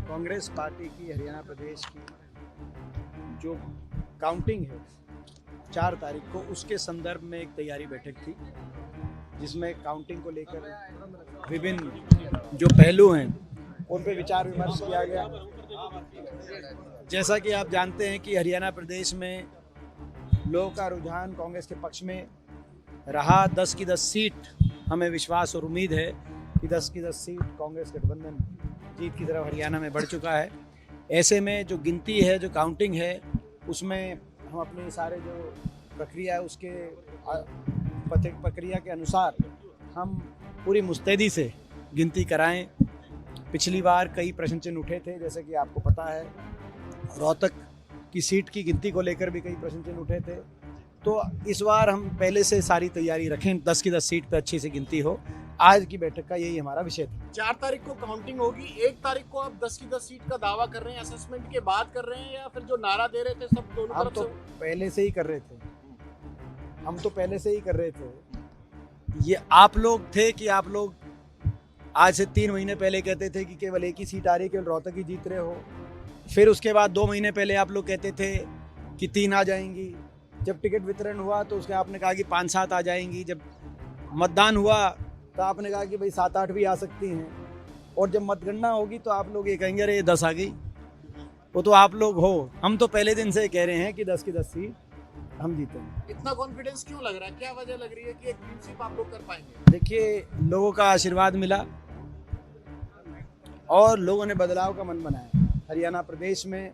Congress party की हरियाणा प्रदेश की जो काउंटिंग है 4 तारीख को, उसके संदर्भ में एक तैयारी बैठक थी जिसमें काउंटिंग को लेकर विभिन्न जो पहलू हैं उन पर विचार विमर्श किया गया। जैसा कि आप जानते हैं कि हरियाणा प्रदेश में लोगों का रुझान कांग्रेस के पक्ष में रहा। 10 की 10 सीट हमें विश्वास और उम्मीद है कि 10 की 10 सीट कांग्रेस गठबंधन जीत की तरफ हरियाणा में बढ़ चुका है। ऐसे में जो गिनती है, जो काउंटिंग है, उसमें हम अपने सारे जो प्रक्रिया है उसके प्रक्रिया के अनुसार हम पूरी मुस्तैदी से गिनती कराएं। पिछली बार कई प्रश्न चिन्ह उठे थे, जैसे कि आपको पता है रोहतक की सीट की गिनती को लेकर भी कई प्रश्न चिन्ह उठे थे। तो इस बार हम पहले से सारी तैयारी रखें, 10 की 10 सीट पर अच्छी से गिनती हो। आज की बैठक का यही हमारा विषय था। 4 तारीख को काउंटिंग होगी, 1 तारीख को आप 10 की 10 सीट का दावा कर रहे हैं, असेसमेंट के बाद कर रहे हैं, या फिर जो नारा दे रहे थे सब दोनों हम तरफ तो से? पहले से ही कर रहे थे, हम तो पहले से ही कर रहे थे। ये आप लोग थे कि आप लोग आज से 3 महीने पहले कहते थे कि केवल एक ही सीट आ रही है, केवल रोहतक ही जीत रहे हो। फिर उसके बाद 2 महीने पहले आप लोग कहते थे कि 3 आ जाएंगी। जब टिकट वितरण हुआ तो उसके आपने कहा कि 5-7 आ जाएंगी। जब मतदान हुआ तो आपने कहा कि भाई 7-8 भी आ सकती हैं। और जब मतगणना होगी तो आप लोग ये कहेंगे अरे 10 आ गई। वो तो आप लोग हो, हम तो पहले दिन से कह रहे हैं कि 10 की 10 सीट हम जीतेंगे। इतना कॉन्फिडेंस क्यों लग रहा है? क्या वजह लग रही है कि एक क्लीन स्वीप आप लोग कर पाएंगे? देखिए, लोगों का आशीर्वाद मिला और लोगों ने बदलाव का मन बनाया। हरियाणा प्रदेश में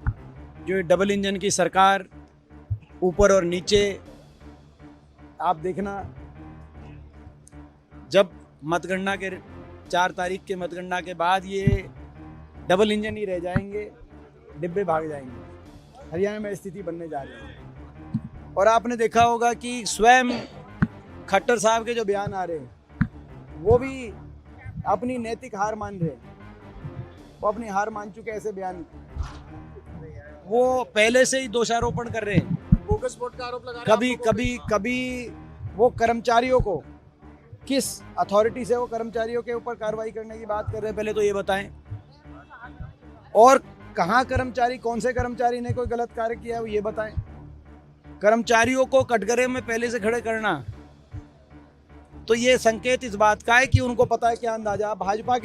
जो डबल इंजन की सरकार, ऊपर और नीचे, आप देखना जब मतगणना के 4 तारीख के मतगणना के बाद ये डबल इंजन ही रह जाएंगे, डिब्बे भाग जाएंगे। हरियाणा में स्थिति बनने जा रही है। और आपने देखा होगा कि स्वयं खट्टर साहब के जो बयान आ रहे हैं वो भी अपनी नैतिक हार मान रहे हैं। वो अपनी हार मान चुके, ऐसे बयान वो पहले से ही दोषारोपण कर रहे हैं। बोगस वोट का आरोप लगा रहे हैं कभी आप लोगों कभी कभी वो कर्मचारियों को, किस अथॉरिटी से वो कर्मचारियों के ऊपर कार्रवाई करने की बात कर रहे हैं, पहले तो ये बताएं। और कहाँ कर्मचारी, कौन से कर्मचारी ने कोई गलत कार्य किया है वो ये बताएं। कर्मचारियों को कटघरे में पहले से खड़े करना, तो ये संकेत इस बात का है कि उनको पता है क्या अंदाजा। भाजपा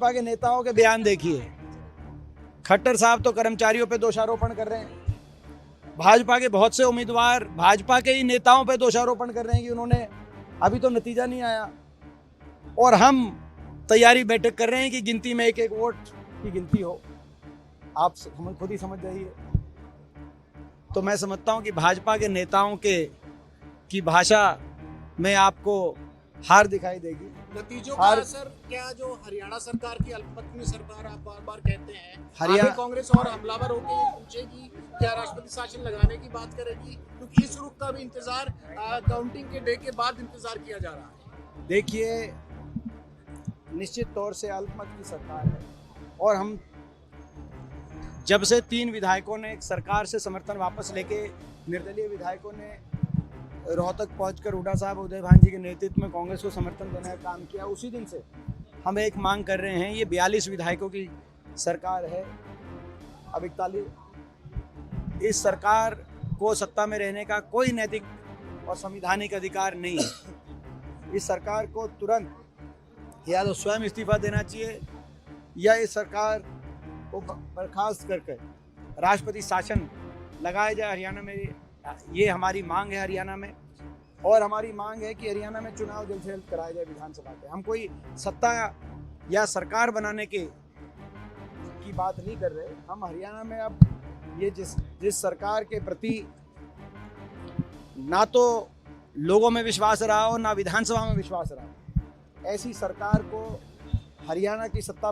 के नेताओं के बयान देखिए। खट्टर साहब तो कर्मचारियों पे दोषारोपण कर रहे हैं। भाजपा के बहुत से उम्मीदवार भाजपा के ही नेताओं पे दोषारोपण कर रहे हैं कि उन्होंने, अभी तो नतीजा नहीं आया। और हम तैयारी बैठक कर रहे हैं कि गिनती में 1-1 वोट की गिनती हो। आप खुद ही समझ जाइए। तो मैं समझता हूं कि भाजपा के नेताओं की भाषा में आपको हार दिखाई देगी। नतीजों का असर क्या, जो हरियाणा सरकार की अल्पमत सरकार आप बार बार कहते हैं, हरियाणा आगे कांग्रेस और हमलावर होकर ये पूछेगी, क्या राष्ट्रपति शासन लगाने की बात करेगी? क्योंकि इस रुख का भी इंतजार काउंटिंग के डे के बाद इंतजार किया जा रहा है। देखिए, निश्चित तौर से अल्पमत की सरकार है और हम जब से 3 विधायकों ने सरकार से समर्थन वापस लेके, निर्दलीय विधायकों ने रोहतक पहुंचकर हुड्डा साहब, उदय भान जी के नेतृत्व में कांग्रेस को समर्थन देने का काम किया, उसी दिन से हम एक मांग कर रहे हैं। ये 42 विधायकों की सरकार है, अब 41। इस सरकार को सत्ता में रहने का कोई नैतिक और संवैधानिक अधिकार नहीं है। इस सरकार को तुरंत या तो स्वयं इस्तीफा देना चाहिए या इस सरकार को बर्खास्त करके राष्ट्रपति शासन लगाया जाए हरियाणा में। ये हमारी मांग है हरियाणा में। और हमारी मांग है कि हरियाणा में चुनाव जल्द से जल्द कराया जाए विधानसभा के। हम कोई सत्ता या सरकार बनाने की बात नहीं कर रहे। हम हरियाणा में अब ये जिस सरकार के प्रति ना तो लोगों में विश्वास रहा हो, ना विधानसभा में विश्वास रहा हो, ऐसी सरकार को हरियाणा की सत्ता पे